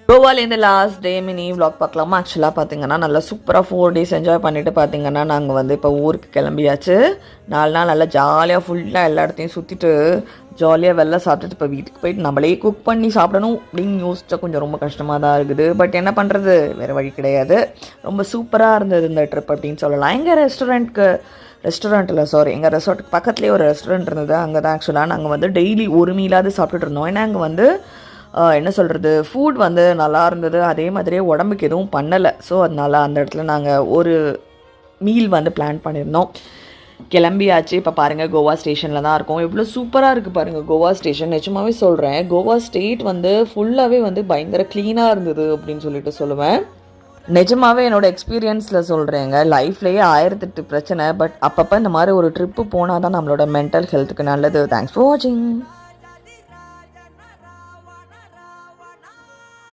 கோவாலேருந்து last day mini vlog பார்க்கலாமா. ஆக்சுவலாக பார்த்தீங்கன்னா நல்லா சூப்பராக 4 days என்ஜாய் பண்ணிவிட்டு பார்த்தீங்கன்னா நாங்கள் வந்து இப்போ ஊருக்கு கிளம்பியாச்சு. 4 நாள் நல்லா ஜாலியாக ஃபுல்லாக எல்லா இடத்தையும் சுற்றிட்டு ஜாலியாக வெளில சாப்பிட்டுட்டு இப்போ வீட்டுக்கு போயிட்டு நம்மளே குக் பண்ணி சாப்பிடணும் அப்படின்னு யோசிச்சா கொஞ்சம் ரொம்ப கஷ்டமாக தான் இருக்குது. பட் என்ன பண்ணுறது, வேறு வழி கிடையாது. ரொம்ப சூப்பராக இருந்தது இந்த ட்ரிப் அப்படின்னு சொல்லலாம். எங்கள் எங்கள் ரெசார்ட்டுக்கு பக்கத்துலேயே ஒரு ரெஸ்டாரண்ட் இருந்தது. அங்கே தான் ஆக்சுவலாக நாங்கள் வந்து டெய்லி ஒரு மீலாவது சாப்பிட்டுட்டு இருந்தோம். ஏன்னா அங்கே வந்து என்ன சொல்கிறது, ஃபுட் வந்து நல்லா இருந்தது, அதே மாதிரியே உடம்புக்கு எதுவும் பண்ணலை. ஸோ அதனால் அந்த இடத்துல நாங்கள் ஒரு மீல் வந்து பிளான் பண்ணியிருந்தோம். கிளம்பியாச்சு. இப்போ பாருங்கள் கோவா ஸ்டேஷனில் தான் இருக்கோம். எவ்வளோ சூப்பராக இருக்குது பாருங்கள் கோவா ஸ்டேஷன். நிஜமாகவே சொல்கிறேன், கோவா ஸ்டேட் வந்து ஃபுல்லாகவே வந்து பயங்கர க்ளீனாக இருந்தது அப்படின்னு சொல்லிட்டு சொல்லுவேன். நிஜமாகவே என்னோடய எக்ஸ்பீரியன்ஸில் சொல்கிறேங்க, லைஃப்லேயே 1008 பிரச்சனை. பட் அப்பப்போ இந்த மாதிரி ஒரு ட்ரிப்பு போனால் தான் நம்மளோட மென்டல் ஹெல்த்துக்கு நல்லது. தேங்க்ஸ் ஃபார் வாட்சிங்.